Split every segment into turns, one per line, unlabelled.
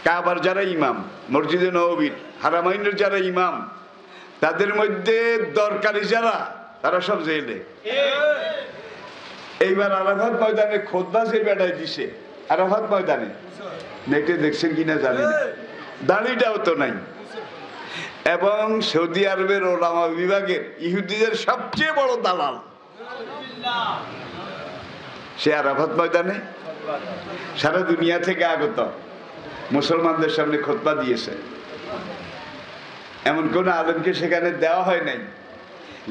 কাবার যারা ইমাম, মসজিদে নববীর, হারামাইনের যারা ইমাম, তাদের মধ্যে দরকারি যারা, তারা সব জেলে। এইবার আরাফাত ময়দানে খুতবা যে বেড়ায় দিছে, আরাফাত ময়দানে নেটে দেখছেন কিনা জানি না, দাড়িটাও তো নাই। এবং সৌদি আরবের ওলামা বিভাগের ইহুদিদের সবচেয়ে বড় দালাল সে আরাফাত ময়দানে সারা দুনিয়া থেকে আগত মুসলমানদের সামনে খুতবা দিয়েছে। এমন কোন আলেমকে সেখানে দেওয়া হয় নাই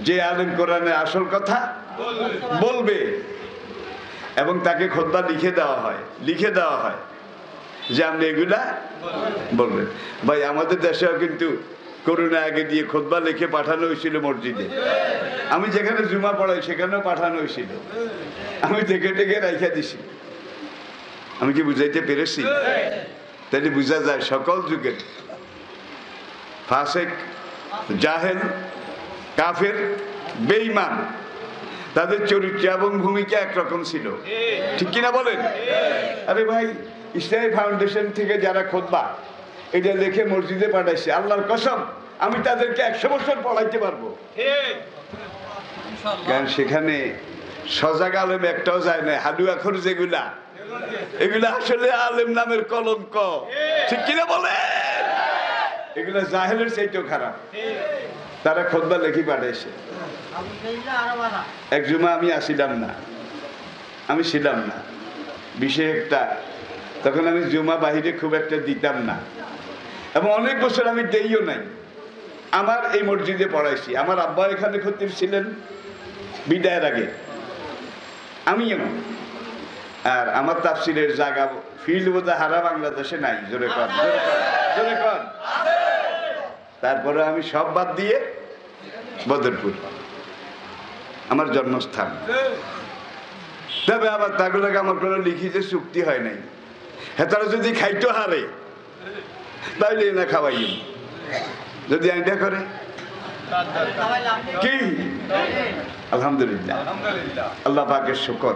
যে আলেম কোরআনের আসল কথা বলবে, এবং তাকে খুতবা লিখে দেওয়া হয় যে আপনি এগুলা বলবেন। ভাই আমাদের দেশেও কিন্তু করোনা আগে দিয়ে খুতবা লিখে পাঠানো হয়েছিল মসজিদে। আমি যেখানে জুমা পড়াই সেখানেও পাঠানো হয়েছিল, আমি দেখে টেকে রাইখা দিছি। আমি কি বুঝাইতে পেরেছি? তাহলে বুঝা যায় সকল যুগের ফাসেক, জাহেল, কাফের, বেঈমান তাদের চরিত্র এবং ভূমিকা একরকম ছিল, ঠিক কিনা বলেন? আরে ভাই, ইসলামী ফাউন্ডেশন থেকে যারা খুতবা এটা লিখে মসজিদে পাঠাইছে, আল্লাহর কসম আমি তাদেরকে 100 বছর পড়াইতে পারবো। কারণ সেখানে সজাগ আলেম একটাও যায় না। হাডুয়াখর যেগুলা, এগুলা আসলে আলেম নামের কলঙ্ক, ঠিক কিনা বলেন? এগুলা জাহেলের চাইতেও খারাপ। তারা খুতবা লেখি পাঠাইছে। এক জুমা আমি ছিলাম না বিশেষ একটা, তখন আমি জুমা বাহিরে খুব একটা দিতাম না, এবং অনেক বছর আমি দেইও নাই। আমার এই মসজিদে পড়াইছি, আমার আব্বা এখানে খতিব ছিলেন বিদায়ের আগে, আমিও। আর আমার তাফসিরের জায়গা ফিল্ড বোধহয় হারা বাংলাদেশে নাই, জোরে কর। তারপরে আমি সব বাদ দিয়ে বদরপুর আমার জন্মস্থান। তবে আবার তাগুলোকে আমার কোনো লিখিত চুক্তি হয় নাই। হ্যাঁ, তারা যদি খাইতো হারে তাইলে না খাওয়াই, যদি আইডিয়া করে কি। আলহামদুলিল্লাহ, আল্লাহ পাকের শুকর।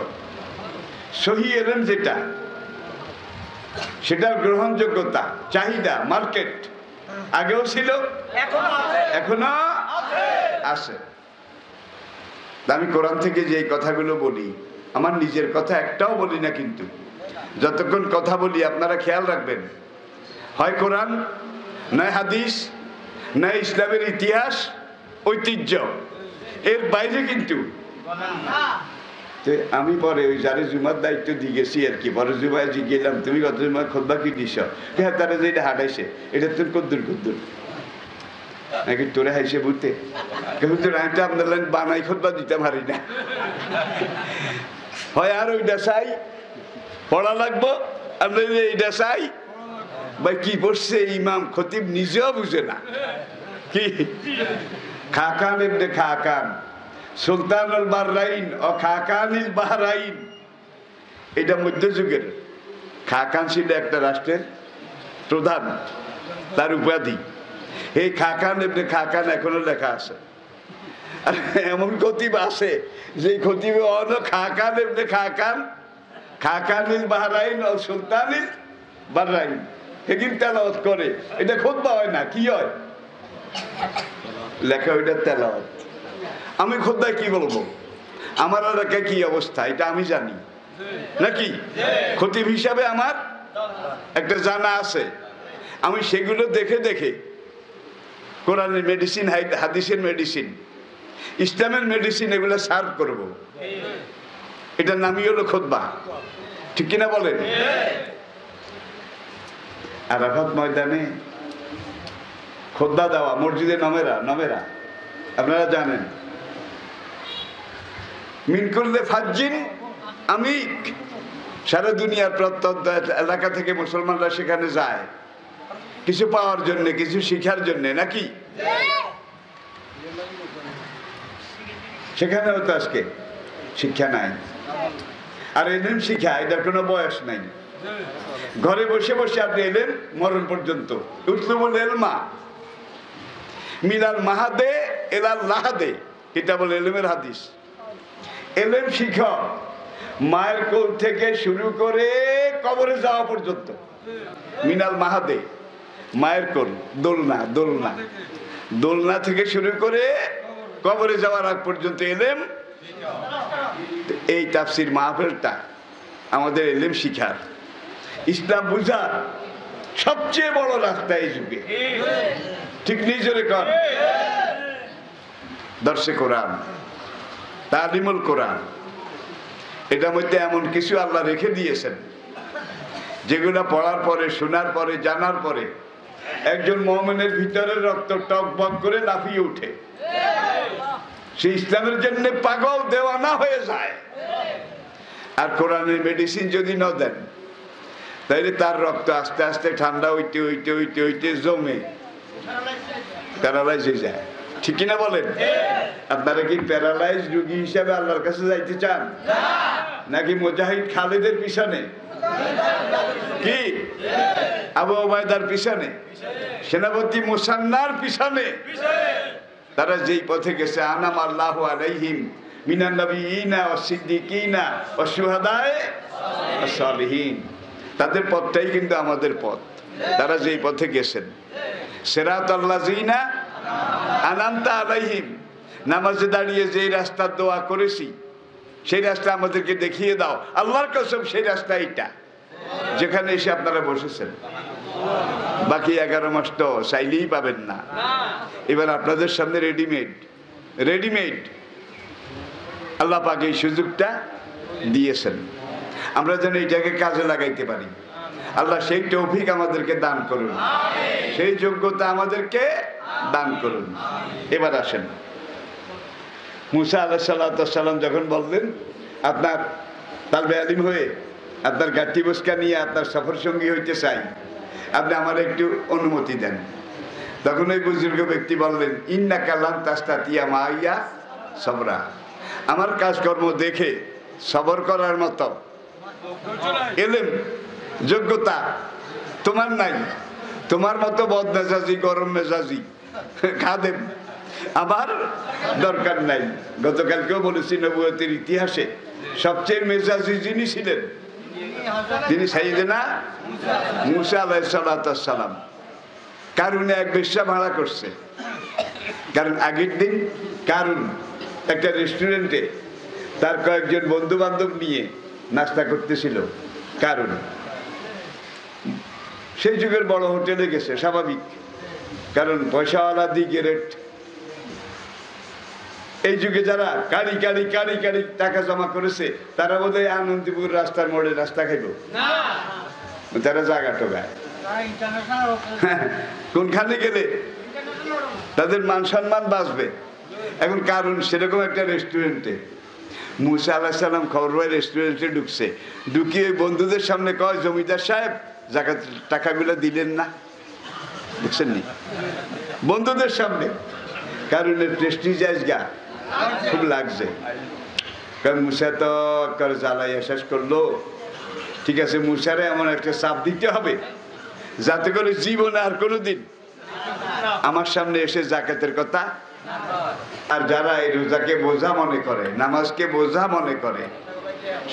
সহি এলেম যেটা, সেটার গ্রহণযোগ্যতা, চাহিদা, মার্কেট আগেও ছিল, এখনো আছে। আমি কোরআন থেকে যে কথাগুলো বলি, আমার নিজের কথা একটাও বলি না, কিন্তু যতক্ষণ কথা বলি আপনারা খেয়াল রাখবেন, হয় কোরআন, নয় হাদিস, নয় ইসলামের ইতিহাস, ঐতিহ্য, এর বাইরে কিন্তু। আমি পরে ওই যারে জুমার দায়িত্ব দিয়ে গেছি আর কি, পরে জুমায় গেলাম, তুমি কত জুমার খুতবা কি দিস? হ্যাঁ, তারা যে এটা হাঁটাইছে, এটা তোর কদ্দুর নাকি তোরে হাইসে বুঝতে আমি তো আপনার লাইন বানাই খুতবা দিতে পারি না। হয় আর ওইটা চাই পড়া লাগবো, আপনার এইটা চাই। ভাই কি পড়ছে ইমাম খতিব নিজেও বুঝে না। কি খাকান ইবনে খাকান সুলতানুল বাহরাইন ও খাকানিল বাহরাইন, এটা মধ্যযুগের। খাকান ছিল একটা রাষ্ট্রের প্রধান, তার উপাধি। এই খাকান ইবনে খাকান এখনো লেখা আছে। এমন খতিব আছে যে খতিবে অন খাকান ইবনে খাকান, খাকানিল বাহরাইন ও সুলতানিল বাহরাইন, সেদিন তেলাওয়াত করে। এটা খুতবা হয় না, কি হয়? লেখা ওইটা তেলাওয়াত। আমি খুতবায় কি বলবো? আমার এলাকায় কি অবস্থা এটা আমি জানি নাকি? খতিব হিসাবে আমার একটা জানা আছে। আমি সেগুলো দেখে দেখে কোরআনের মেডিসিন, হাদিসের মেডিসিন, ইসলামের মেডিসিন এগুলো সার্ভ করব। এটার নামই হলো খুতবা, ঠিক কিনা বলেন? আরাফাত ময়দানে খুতবা দেওয়া, মসজিদে নমেরা আপনারা জানেন। মিনকুল্লে ফাজ্জিন আমিক, সারা দুনিয়ার প্রত্যন্ত এলাকা থেকে মুসলমানরা সেখানে যায় কিছু পাওয়ার জন্য, কিছু শিখার জন্য, নাকি? সেখানেও তো আজকে শিক্ষা নাই। আর এলেন শিক্ষা, এটার কোনো বয়স নাই। ঘরে বসে বসে আপনি এলেন মরণ পর্যন্ত। উতলুবুল ইলমা মিনাল মাহাদে ইলাল লাহাদে, কিতাবুল ইলমের হাদিস। এলেম শিখা মায়ের কোল থেকে শুরু করে কবরে যাওয়া পর্যন্ত। মিনাল মাহাদে, মায়ের কোল, দোলনা, দোলনা, দোলনা থেকে শুরু করে কবরে যাওয়ার আগ পর্যন্ত এলেম। এই তাফসির মাহফিলটা আমাদের এলেম শিখার, ইসলাম বুঝার সবচেয়ে বড় রাস্তা এই যুগে। ঠিক নিজরে কর, দর্শে কোরআন, তালিমুল কোরআন, এটার মধ্যে এমন কিছু আল্লাহ রেখে দিয়েছেন যেগুলো পড়ার পরে, শোনার পরে, জানার পরে একজন মুমিনের ভিতরের রক্ত টকবক করে লাফিয়ে উঠে, সে ইসলামের জন্য পাগল দেওয়ানা হয়ে যায়। আর কোরআনের মেডিসিন যদি না দেন তাহলে তার রক্ত আস্তে আস্তে ঠান্ডা হইতে হইতে হইতে হইতে জমে প্যারালাইজ হয়ে যায়। ঠিক কিনা বলেন? আপনারা কি প্যারালাইজ রোগী হিসাবে আল্লাহর কাছে যাইতে চান, নাকি মুজাহিদ খালেদের পিছনে, কি আবু ওবায়দার পিছনে, সেনাপতি মুসান্নার পিছনে? তারা যেই পথে গেছে, আনাম আল্লাহু আলাইহিম মিনান নবিয়িনা ওয়াস সিদ্দিকিনা ওয়াস শুহাদায়ে ওয়াস সালিহিন, তাদের পথটাই কিন্তু আমাদের পথ। তারা যেই পথে গেছেন, সিরাতাল লাযিনা আনআমতা আলাইহিম, নামাজে দাঁড়িয়ে যেই রাস্তার দোয়া করেছি সেই রাস্তা আমাদেরকে দেখিয়ে দাও। আল্লাহর কসম সেই রাস্তা এইটা, যেখানে এসে আপনারা বসেছেন। বাকি 11 মাস তো চাইলেই পাবেন না। এবার আপনাদের সামনে রেডিমেড, রেডিমেড আল্লাহ পাক এই সুযোগটা দিয়েছেন, আমরা যেন এইটাকে কাজে লাগাইতে পারি। আল্লাহ সেই তৌফিক আমাদেরকে দান করুন, সেই যোগ্যতা আমাদেরকে দান করুন। এবার আসেন, মুসা আলাইহিস সালাম যখন বললেন আপনার তালবে আলিম হয়ে আপনার গাঠি বসকা নিয়ে আপনার সফর সঙ্গী হইতে চাই, আপনি আমার একটু অনুমতি দেন। তখন ওই বুজুর্গ ব্যক্তি বললেন, ইন্নাকা লান তাস্তাতিয়া মাইয়া সবরা, আমার কাজকর্ম দেখে সবর করার মতো এলেম যোগ্যতা তোমার নাই। তোমার মতো বদমেজাজি, গরম মেজাজি খাদেম আমার দরকার নাই। গতকালকেও বলেছি, নবুয়তের ইতিহাসে সবচেয়ে মেজাজি যিনি ছিলেন তিনি সাইয়েদনা মুসা আলাইহিস সালাম। কারুনে এক বেশ্যা ভাড়া করছে, কারণ আগের দিন কারুন একটা রেস্টুরেন্টে তার কয়েকজন বন্ধু বান্ধব নিয়ে নাস্তা করতেছিল। কারণ সেই যুগের বড় হোটেলে গেছে, স্বাভাবিক, কারণ পয়সাওয়ালা দিকে রেট। এই যুগে যারা কারি কারি কারি কারি টাকা জমা করেছে তারা বোধহয় আনন্দপুর রাস্তার মোড়ে নাস্তা খাইব, তারা জায়গা টোগায়। কোনখানে গেলে তাদের মান সম্মান বাঁচবে। এখন কারণ সেরকম একটা রেস্টুরেন্টে মুসা আলাইহিস সালাম খবর পায় রেস্টুরেন্টে ঢুকছে, ঢুকিয়ে বন্ধুদের সামনে কয়, জমিদার সাহেব জাকাত টাকাগুলো দিলেন না। দেখছেন নি? বন্ধুদের সামনে। কারণের প্রেস্টিজ আজগা খুব লাগছে, কারণ মুসা তো করে জ্বালাইয়া শেষ করলো। ঠিক আছে, মুসারে এমন একটা চাপ দিতে হবে যাতে করে জীবনে আর কোনোদিন আমার সামনে এসে জাকাতের কথা। আর যারা এই রোজাকে বোঝা মনে করে, নামাজকে বোঝা মনে করে,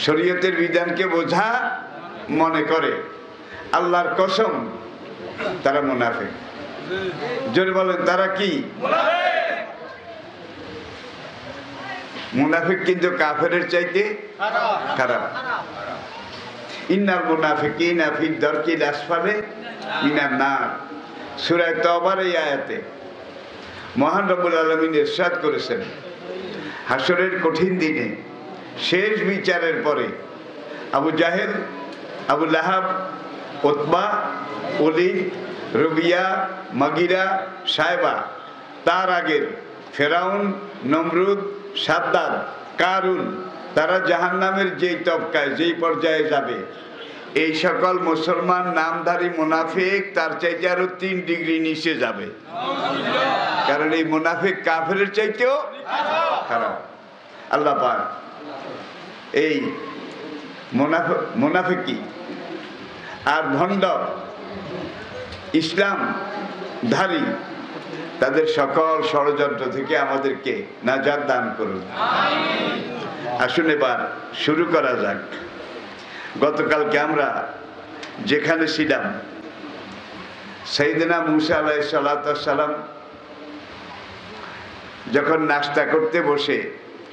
শরীয়তের বিধানকে বোঝা মনে করে, আল্লাহর কসম তারা মুনাফিক। জোরে বলেন, তারা কি? মুনাফিক কিন্তু কাফেরের চাইতে খারাপ। ইন্নাল মুনাফিকিনা ফি দারকিল আসফালি মিনান নার, সূরা তাওবার এই আয়াতে মহান রব্বুল আলামিন ইরশাদ করেছেন, হাসরের কঠিন দিনে শেষ বিচারের পরে আবু জাহেল, আবু লাহাব, উতবা, ওলীদ, রবিয়া, মাগিরা, সাইবা, তার আগের ফেরাউন, নমরুদ, সাদ্দাদ, কারুন, তারা জাহান্নামের যেই তবকায় যেই পর্যায়ে যাবে, এই সকল মুসলমান নামধারী মুনাফিক তার চাইতে আরো 3 ডিগ্রি নিচে যাবে। কারণ এই মুনাফিক কাফেরের চাইতেও খারাপ। আল্লাহ পাক এই মুনাফিকি আর ভণ্ড ইসলাম ধারী তাদের সকল ষড়যন্ত্র থেকে আমাদেরকে নাজাত দান করুন। আসুন এবার শুরু করা যাক। গতকালকে আমরা যেখানে ছিলাম, সাইয়েদনা মুসা আলাইহিস সালাতু ওয়াস সালাম যখন নাস্তা করতে বসে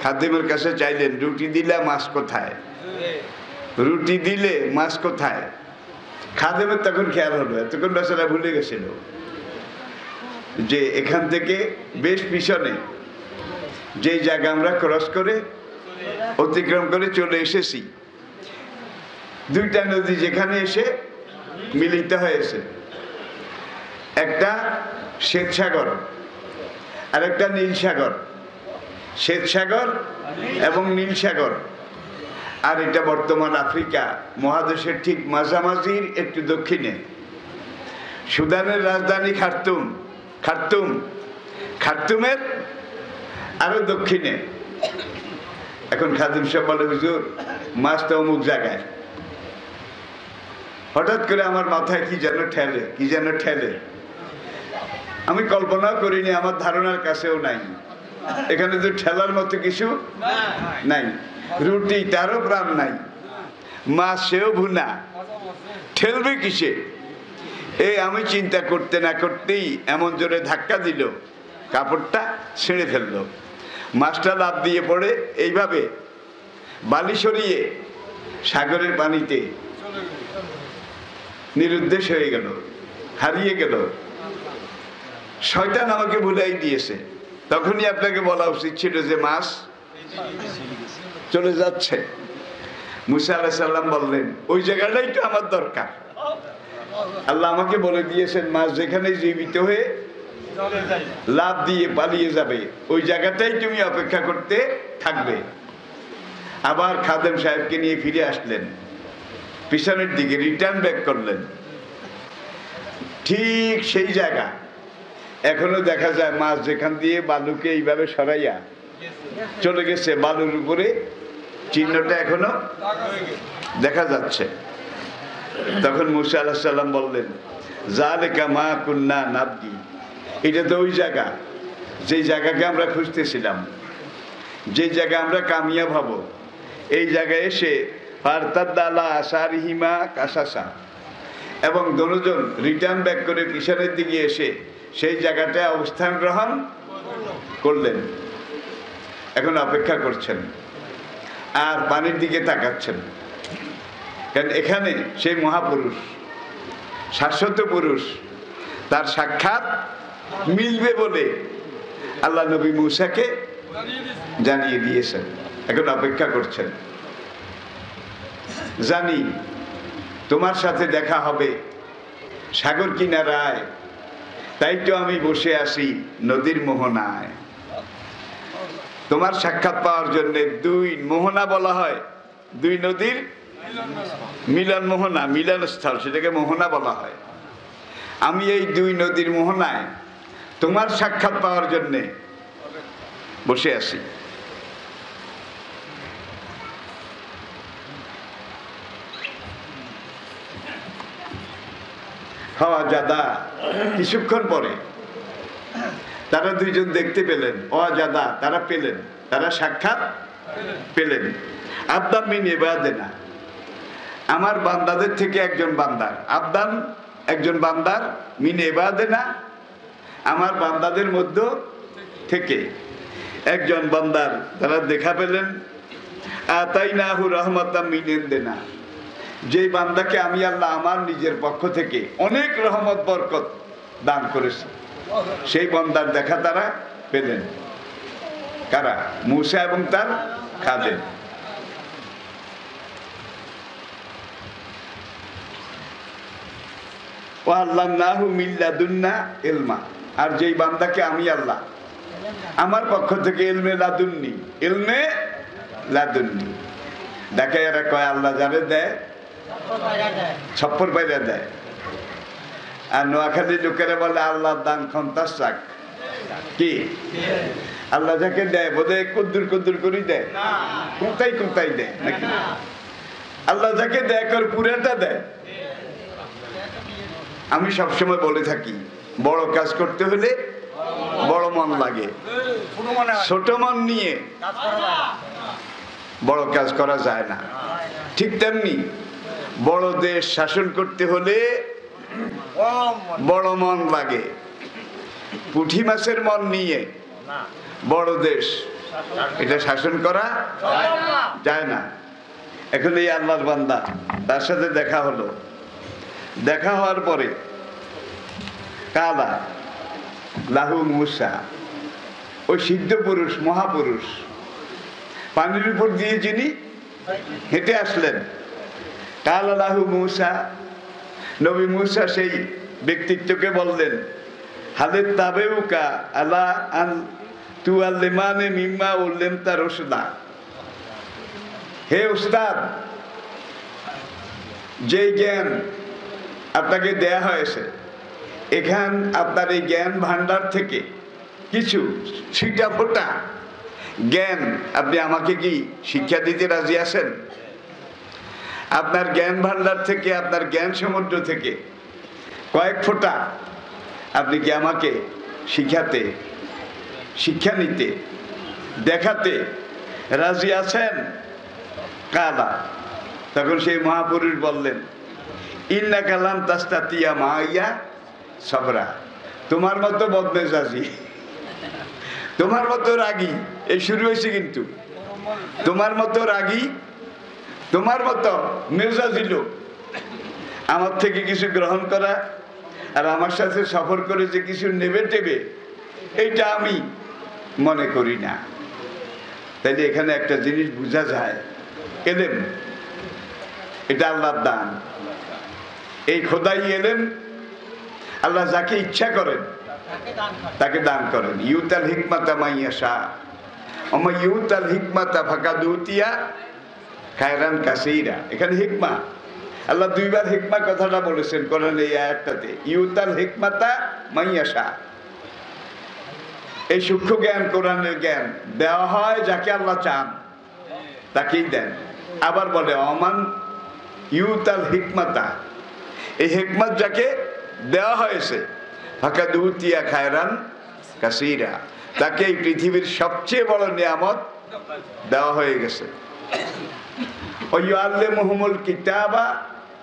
খাদেমের কাছে চাইলেন, রুটি দিলে মাছ কোথায়, রুটি দিলে মাছ কোথায়। খাদেমের তখন খেয়াল হলো, এতক্ষণ বেচারা ভুলে গেছিল যে এখান থেকে বেশ পিছনে যে জায়গা আমরা ক্রস করে অতিক্রম করে চলে এসেছি, দুইটা নদী যেখানে এসে মিলিত হয়েছে, একটা শ্বেত সাগর আর একটা নীল সাগর, শ্বেত সাগর এবং নীল সাগর। আর এটা বর্তমান আফ্রিকা মহাদেশের ঠিক মাঝামাঝির একটু দক্ষিণে। সুদানের রাজধানী খার্তুম, খার্তুম খার্তুমের আরো দক্ষিণে। এখন খাদিম সাহেব বলে, হুজুর মাছ তো অমুক জায়গায়। হঠাৎ করে আমার মাথায় কি যেন ঠেলে, কি যেন ঠেলে। আমি কল্পনাও করিনি, আমার ধারণার কাছেও নাই। এখানে তো ঠেলার মতো কিছু নাই। রুটি তারও প্রাণ নাই, মাছ সেও ভুনা, ঠেলবে কিসে। এই আমি চিন্তা করতে না করতেই এমন জোরে ধাক্কা দিল, কাপড়টা ছিঁড়ে ফেললো। মাছটা লাফ দিয়ে পড়ে এইভাবে বালি সরিয়ে সাগরের পানিতে নিরুদ্দেশ হয়ে গেল, হারিয়ে গেল। শয়তান আমাকে ভুলাই দিয়েছে। তখনই আপনাকে বলা উচিত ছিল যে মাছ চলে যাচ্ছে। মুসা আলাইহিস সালাম বললেন, ওই জায়গাটাই তো আমার দরকার। আল্লাহ আমাকে বলে দিয়েছেন, মাছ যেখানে জীবিত হয়ে লাভ দিয়ে পালিয়ে যাবে, ওই জায়গাটাই তুমি অপেক্ষা করতে থাকবে। আবার খাদেম সাহেবকে নিয়ে ফিরে আসলেন, পিছনের দিকে রিটার্ন ব্যাক করলেন। ঠিক সেই জায়গা এখনো দেখা যায়, মাছ যেখান দিয়ে বালুকে এইভাবে সরাইয়া চলে গেছে, বালুর উপরে চিহ্নটা এখনো দেখা যাচ্ছে। তখন মুসা আলাইহিস সালাম বললেন, যালিকা মা কুন্না নাবগি, এটা তো ওই জায়গা, যে জায়গাকে আমরা খুঁজতেছিলাম, যে জায়গা আমরা কামিয়াব হব। এই জায়গায় এসে ফারতাদ্দালা আসারিহিমা কাসাসা, এবং দুজন রিটার্ন ব্যাক করে পিছনের দিকে এসে সেই জায়গাটায় অবস্থান গ্রহণ করলেন। এখন অপেক্ষা করছেন আর পানির দিকে তাকাচ্ছেন, কারণ এখানে সেই মহাপুরুষ, শাশ্বত পুরুষ, তার সাক্ষাৎ মিলবে বলে আল্লাহ নবী মুসাকে জানিয়ে দিয়েছেন। এখন অপেক্ষা করছেন, জানি তোমার সাথে দেখা হবে সাগর কিনারায়, তাই তো আমি বসে আছি নদীর মোহনায়। তোমার সাক্ষাৎ পাওয়ার জন্য দুই মোহনা বলা হয়, দুই নদীর মিলন মোহনা, মিলনস্থল, সেটাকে মোহনা বলা হয়। আমি এই দুই নদীর মোহনায় তোমার সাক্ষাৎ পাওয়ার জন্যে বসে আছি। হওয়া জাদা, কিছুক্ষণ পরে তারা দুইজন দেখতে পেলেন, অজাদা তারা পেলেন, তারা সাক্ষাৎ পেলেন। আবদান মিন ইবাদিনা, আমার বান্দাদের থেকে একজন বান্দার, আবদান একজন বান্দার, মিন ইবাদিনা আমার বান্দাদের মধ্য থেকে একজন বান্দার তারা দেখা পেলেন। আতাইনাহু রাহমাতাম মিন ইনদিনা, যে বান্দাকে আমি আল্লাহ আমার নিজের পক্ষ থেকে অনেক রহমত বরকত দান করেছি, সেই বান্দার দেখা তারা পেলেন। কারা? মুসা এবং তার খাদেম। ওয়া আল্লামনাহু মিন লাদুন্না ইলমা, আর যেই বান্দাকে আমি আল্লাহ আমার পক্ষ থেকে ইলমে লাদুন্নি, ইলমে লাদুন্নি দেখে, এরা কয় আল্লাহ যারে দেয় ছপ্পর পাইরা দেয়। আর নোয়াখালী লোকেরা বলে আল্লাহ দান খন্তাস চাক, কি আল্লাহ যাকে দেয় বোধহয় কুদ্দুর কুদ্দুর করি দেয়, কোথায় কোথায় দেয় নাকি? আল্লাহ যাকে দেয় কর পুরাটা দেয়। আমি সবসময় বলে থাকি, বড় কাজ করতে হলে বড় মন লাগে, ছোট মন নিয়ে বড় কাজ করা যায় না। ঠিক তেমনি বড় দেশ শাসন করতে হলে বড় মন লাগে। পুঁটি মাছের মন নিয়ে বড় দেশ এটা শাসন করা যায় না। এখন এই আল্লাহর বান্দা, তার সাথে দেখা হলো। দেখা হওয়ার পরে কালা লাহু মুসা, ওই সিদ্ধ পুরুষ, মহাপুরুষ, পানির উপর দিয়ে যিনি হেঁটে আসলেন, কালা লাহু মুসা, নবী মুসা সেই ব্যক্তিত্বকে বললেন, হালের তাবেউকা আলা আন তু আল্লেমানে মিম্মা উল্লেম তার রসুদা। হে উস্তাদ, যে জ্ঞান আপনাকে দেয়া হয়েছে, এখান আপনার এই জ্ঞান ভান্ডার থেকে কিছু ছিটা ফোটা জ্ঞান আপনি আমাকে কি শিক্ষা দিতে রাজি আছেন? আপনার জ্ঞান ভান্ডার থেকে, আপনার জ্ঞান সমুদ্র থেকে কয়েক ফোঁটা আপনি কি আমাকে শিখাতে, শিক্ষা নিতে, দেখাতে রাজি আছেন? কালা, তখন সেই মহাপুরুষ বললেন, ইন্না কালাম তাস্তাতিয়া মাইয়া সবরা, তোমার মতো বদমেজাজি, তোমার মতো রাগী, এই শুরু হয়েছে কিন্তু, তোমার মতো রাগী, তোমার মতো মেজাজি লোক আমার থেকে কিছু গ্রহণ করা আর আমার সাথে সফর করে যে কিছু নেবে টেবে, এইটা আমি মনে করি না। তাইলে এখানে একটা জিনিস বোঝা যায়, এলেম এটা আল্লাহর দান। এই খোদাই এলেম আল্লাহ যাকে ইচ্ছা করেন তাকে দান করেন। ইউতাল হিকমাতা মাইয়াশা ওমা ইউতাল হিকমাতা ফাকাদ উতিয়া খায়রান কাসীরা। এখানে হিকমা, আল্লাহ দুইবার হিকমা কথাটা বলেছেন কোরআন এই আয়াতটাতে, ইউতাল হিকমাতা মাইয়াশা। এই সূক্ষ্ম জ্ঞান, কোরআনের জ্ঞান দেওয়া হয় যাকে আল্লাহ চান তাকেই দেন। আবার বলে অমান ইউতাল হিকমাতা, এই হিকমত যাকে দেওয়া হয়েছে ফাকাদ উতিয়া খায়রান কাসীরা, তাকে এই পৃথিবীর সবচেয়ে বড় নিয়ামত দেওয়া হয়ে গেছে। ওয়ায়ুআল্লিমুহুমুল কিতাবা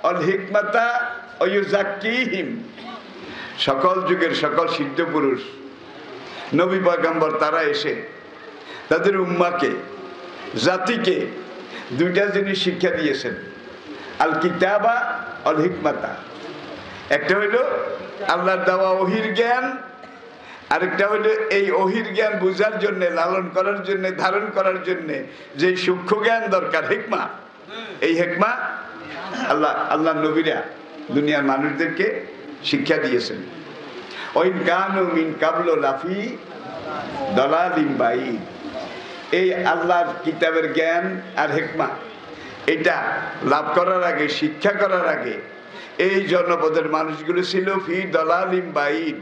ওয়াল হিকমাতা ওয়া ইউযাক্কিহিম, সকল যুগের সকল সিদ্ধ পুরুষ, নবী পয়গম্বর, তারা এসে তাদের উম্মাকে, জাতিকে দুইটা জিনিস শিক্ষা দিয়েছেন, আল কিতাবা আল হিকমাতা। একটা হইল আল্লাহর দেওয়া ওহির জ্ঞান, আরেকটা হইল এই ওহির জ্ঞান বোঝার জন্য, লালন করার জন্য, ধারণ করার জন্য যে সূক্ষ্ম জ্ঞান দরকার, হিকমা। এই হিকমা আল্লাহ নবীরা দুনিয়ার মানুষদেরকে শিক্ষা দিয়েছেন। ওই গানু মিন কাবলো লাফি দলালিম বাইদ, এই আল্লাহর কিতাবের জ্ঞান আর হিকমা এটা লাভ করার আগে, শিক্ষা করার আগে এই জনপদের মানুষগুলো ছিল ফি দলালিম বাইদ,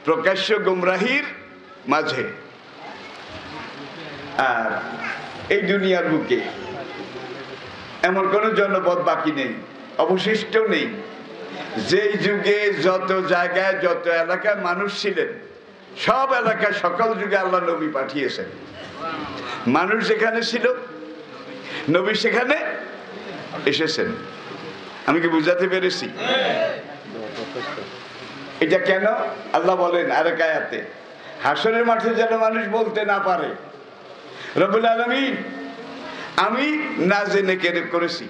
প্রকাশ্য গুমরাহির মাঝে। আর এই দুনিয়ার বুকে এমন কোন জনপদ বাকি নেই, অবশিষ্ট নেই, যেই যুগে যত জায়গায় যত এলাকায় মানুষ ছিলেন, সব এলাকায় সকল যুগে আল্লাহ নবী পাঠিয়েছেন। মানুষ যেখানে ছিল নবী সেখানে এসেছেন। আমি কি বুঝাতে পেরেছি? এটা কেন আল্লাহ বলেন আরেক আয়াতে, হাসরের মাঠে যেন মানুষ বলতে না পারে রব্বুল আলামিন আমি না জেনে কেড়ে করেছি,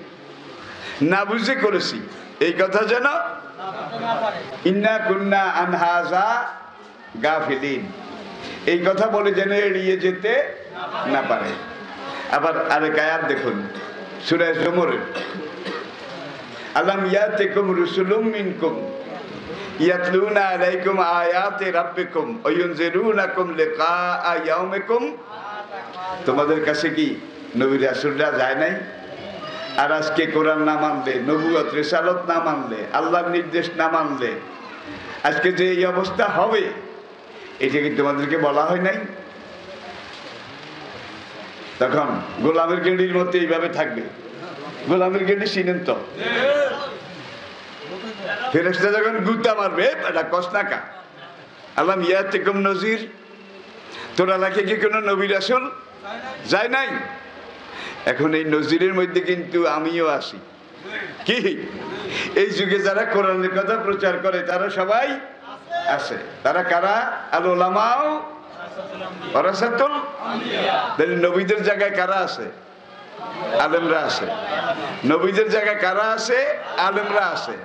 না বুঝে করেছি, এই কথা যেন ইন্না কুন্না আন হাযা গাফিলিন, এই কথা বলে যেন এড়িয়ে যেতে না পারে। আবার আরেক আয়াত দেখুন সূরা জুমরের, আলাম ইয়াতিকুম রুসুলুম মিনকুম ইয়াতলুনা আলাইকুম আয়াতি রাব্বিকুম ওয়া ইউনজিরুনাকুম লিকাআ ইয়াউমিকুম, তোমাদের কাছে কি নবী রাসূলরা যায় নাই? আর আজকে কোরআন না মানলে, নবুয়ত রিসালত না মানলে, আল্লাহর নির্দেশ না মানলে আজকে যে এই অবস্থা হবে, এটা কি তোমাদেরকে বলা হয় নাই? তখন গোলামের গেঁডির মধ্যে এইভাবে থাকবে। গোলামের গেঁডি চিনেন তো? ফেরেশতা যখন গুতা মারবে, এটা কসনাকা আলাম ইয়াতিকুম নজির, তোরা লাগে কি কোনো নবী রাসূল যায় নাই? এখন এই নজিরের মধ্যে কিন্তু আমিও আছি, কি এই যুগে যারা কোরআনের কথা প্রচার করে তারা সবাই আছে। তারা কারা? আল উলামাউ ওয়ারাসাতুল আম্বিয়া। নবীদের জায়গায় কারা আছে? আলেমরা আছে। নবীদের জায়গায় কারা আছে? আলেমরা আছে।